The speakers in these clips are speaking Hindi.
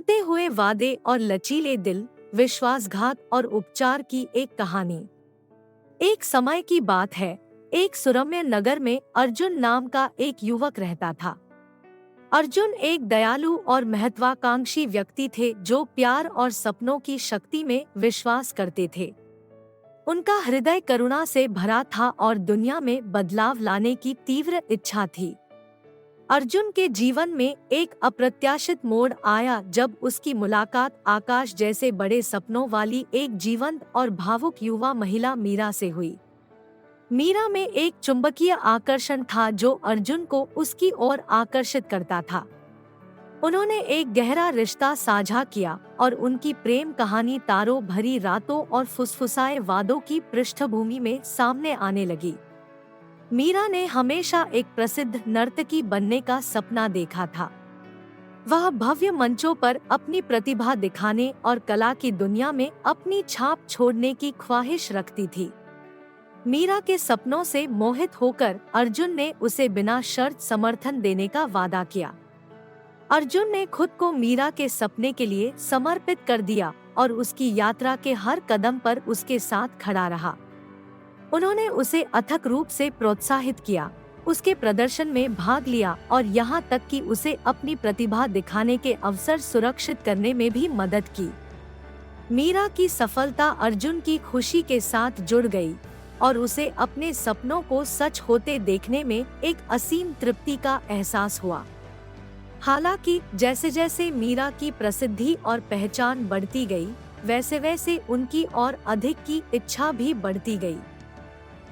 टूटे हुए वादे और लचीले दिल, विश्वासघात और उपचार की एक कहानी। एक समय की बात है, एक सुरम्य नगर में अर्जुन नाम का एक युवक रहता था। अर्जुन एक दयालु और महत्वाकांक्षी व्यक्ति थे जो प्यार और सपनों की शक्ति में विश्वास करते थे। उनका हृदय करुणा से भरा था और दुनिया में बदलाव लाने की तीव्र इच्छा थी। अर्जुन के जीवन में एक अप्रत्याशित मोड़ आया जब उसकी मुलाकात आकाश जैसे बड़े सपनों वाली एक जीवंत और भावुक युवा महिला मीरा से हुई। मीरा में एक चुंबकीय आकर्षण था जो अर्जुन को उसकी ओर आकर्षित करता था। उन्होंने एक गहरा रिश्ता साझा किया और उनकी प्रेम कहानी तारों भरी रातों और फुसफुसाए वादों की पृष्ठभूमि में सामने आने लगी। मीरा ने हमेशा एक प्रसिद्ध नर्तकी बनने का सपना देखा था। वह भव्य मंचों पर अपनी प्रतिभा दिखाने और कला की दुनिया में अपनी छाप छोड़ने की ख्वाहिश रखती थी। मीरा के सपनों से मोहित होकर अर्जुन ने उसे बिना शर्त समर्थन देने का वादा किया। अर्जुन ने खुद को मीरा के सपने के लिए समर्पित कर दिया और उसकी यात्रा के हर कदम पर उसके साथ खड़ा रहा। उन्होंने उसे अथक रूप से प्रोत्साहित किया, उसके प्रदर्शन में भाग लिया और यहाँ तक कि उसे अपनी प्रतिभा दिखाने के अवसर सुरक्षित करने में भी मदद की। मीरा की सफलता अर्जुन की खुशी के साथ जुड़ गई और उसे अपने सपनों को सच होते देखने में एक असीम तृप्ति का एहसास हुआ। हालांकि जैसे जैसे मीरा की प्रसिद्धि और पहचान बढ़ती गई, वैसे वैसे उनकी और अधिक की इच्छा भी बढ़ती गई।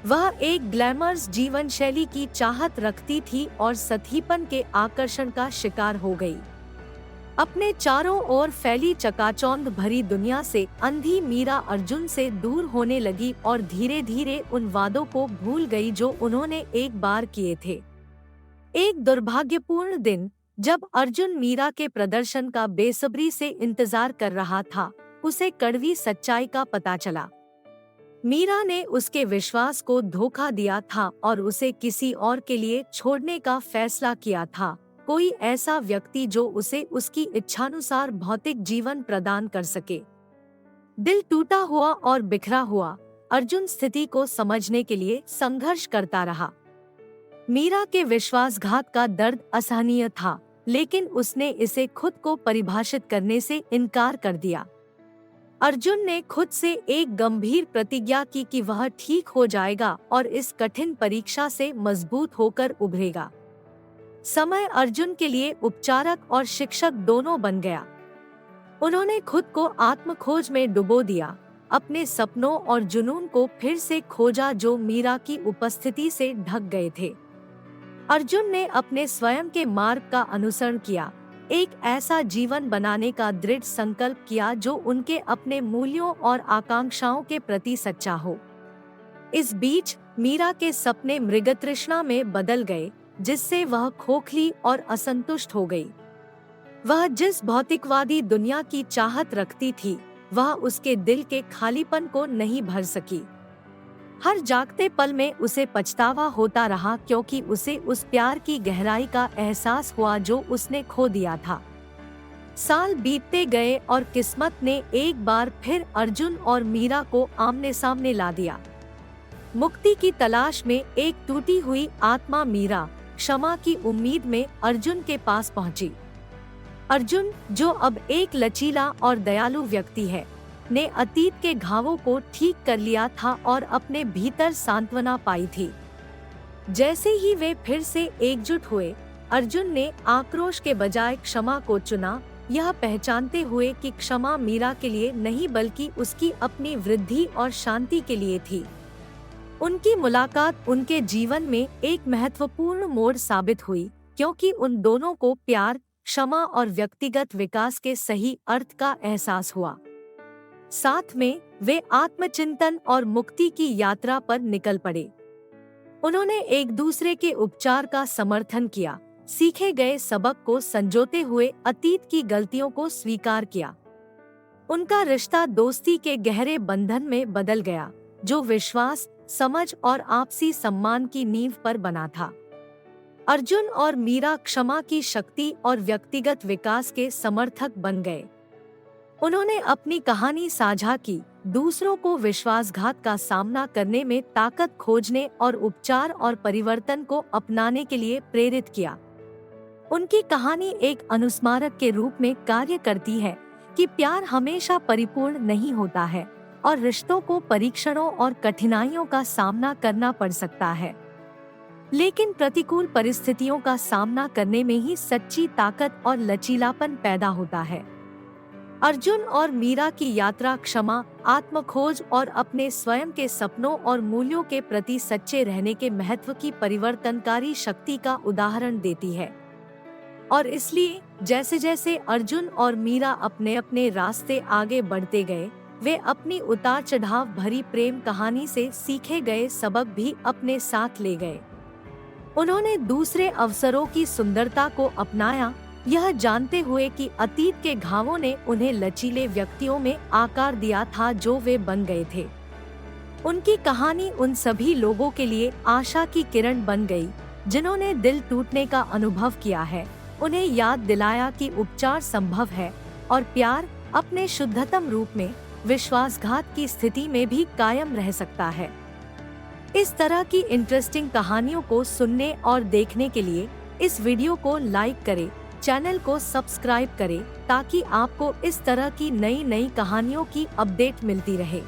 वह एक ग्लैमरस जीवन शैली की चाहत रखती थी और सतीपन के आकर्षण का शिकार हो गई। अपने चारों ओर फैली चकाचौंध भरी दुनिया से अंधी मीरा अर्जुन से दूर होने लगी और धीरे धीरे उन वादों को भूल गई जो उन्होंने एक बार किए थे। एक दुर्भाग्यपूर्ण दिन, जब अर्जुन मीरा के प्रदर्शन का बेसब्री से इंतजार कर रहा था, उसे कड़वी सच्चाई का पता चला। मीरा ने उसके विश्वास को धोखा दिया था और उसे किसी और के लिए छोड़ने का फैसला किया था, कोई ऐसा व्यक्ति जो उसे उसकी इच्छानुसार भौतिक जीवन प्रदान कर सके। दिल टूटा हुआ और बिखरा हुआ, अर्जुन स्थिति को समझने के लिए संघर्ष करता रहा। मीरा के विश्वासघात का दर्द असहनीय था, लेकिन उसने इसे खुद को परिभाषित करने से इनकार कर दिया। अर्जुन ने खुद से एक गंभीर प्रतिज्ञा की कि वह ठीक हो जाएगा और इस कठिन परीक्षा से मजबूत होकर उभरेगा। समय अर्जुन के लिए उपचारक और शिक्षक दोनों बन गया। उन्होंने खुद को आत्मखोज में डुबो दिया, अपने सपनों और जुनून को फिर से खोजा जो मीरा की उपस्थिति से ढक गए थे। अर्जुन ने अपने स्वयं के मार्ग का अनुसरण किया, एक ऐसा जीवन बनाने का दृढ़ संकल्प किया जो उनके अपने मूल्यों और आकांक्षाओं के प्रति सच्चा हो। इस बीच मीरा के सपने मृगतृष्णा में बदल गए, जिससे वह खोखली और असंतुष्ट हो गई। वह जिस भौतिकवादी दुनिया की चाहत रखती थी, वह उसके दिल के खालीपन को नहीं भर सकी। हर जागते पल में उसे पछतावा होता रहा, क्योंकि उसे उस प्यार की गहराई का एहसास हुआ जो उसने खो दिया था। साल बीतते गए और किस्मत ने एक बार फिर अर्जुन और मीरा को आमने सामने ला दिया। मुक्ति की तलाश में एक टूटी हुई आत्मा मीरा क्षमा की उम्मीद में अर्जुन के पास पहुंची। अर्जुन, जो अब एक लचीला और दयालु व्यक्ति है, ने अतीत के घावों को ठीक कर लिया था और अपने भीतर सांत्वना पाई थी। जैसे ही वे फिर से एकजुट हुए, अर्जुन ने आक्रोश के बजाय क्षमा को चुना, यह पहचानते हुए कि क्षमा मीरा के लिए नहीं बल्कि उसकी अपनी वृद्धि और शांति के लिए थी। उनकी मुलाकात उनके जीवन में एक महत्वपूर्ण मोड़ साबित हुई, क्योंकि उन दोनों को प्यार, क्षमा और व्यक्तिगत विकास के सही अर्थ का एहसास हुआ। साथ में वे आत्मचिंतन और मुक्ति की यात्रा पर निकल पड़े। उन्होंने एक दूसरे के उपचार का समर्थन किया, सीखे गए सबक को संजोते हुए अतीत की गलतियों को स्वीकार किया। उनका रिश्ता दोस्ती के गहरे बंधन में बदल गया, जो विश्वास, समझ और आपसी सम्मान की नींव पर बना था। अर्जुन और मीरा क्षमा की शक्ति और व्यक्तिगत विकास के समर्थक बन गए। उन्होंने अपनी कहानी साझा की, दूसरों को विश्वासघात का सामना करने में ताकत खोजने और उपचार और परिवर्तन को अपनाने के लिए प्रेरित किया। उनकी कहानी एक अनुस्मारक के रूप में कार्य करती है कि प्यार हमेशा परिपूर्ण नहीं होता है और रिश्तों को परीक्षणों और कठिनाइयों का सामना करना पड़ सकता है, लेकिन प्रतिकूल परिस्थितियों का सामना करने में ही सच्ची ताकत और लचीलापन पैदा होता है। अर्जुन और मीरा की यात्रा क्षमा, आत्मखोज और अपने स्वयं के सपनों और मूल्यों के प्रति सच्चे रहने के महत्व की परिवर्तनकारी शक्ति का उदाहरण देती है। और इसलिए जैसे जैसे अर्जुन और मीरा अपने अपने रास्ते आगे बढ़ते गए, वे अपनी उतार चढ़ाव भरी प्रेम कहानी से सीखे गए सबक भी अपने साथ ले गए। उन्होंने दूसरे अवसरों की सुंदरता को अपनाया, यह जानते हुए कि अतीत के घावों ने उन्हें लचीले व्यक्तियों में आकार दिया था जो वे बन गए थे। उनकी कहानी उन सभी लोगों के लिए आशा की किरण बन गई जिन्होंने दिल टूटने का अनुभव किया है। उन्हें याद दिलाया कि उपचार संभव है और प्यार अपने शुद्धतम रूप में विश्वासघात की स्थिति में भी कायम रह सकता है। इस तरह की इंटरेस्टिंग कहानियों को सुनने और देखने के लिए इस वीडियो को लाइक करें, चैनल को सब्सक्राइब करें ताकि आपको इस तरह की नई नई कहानियों की अपडेट मिलती रहे।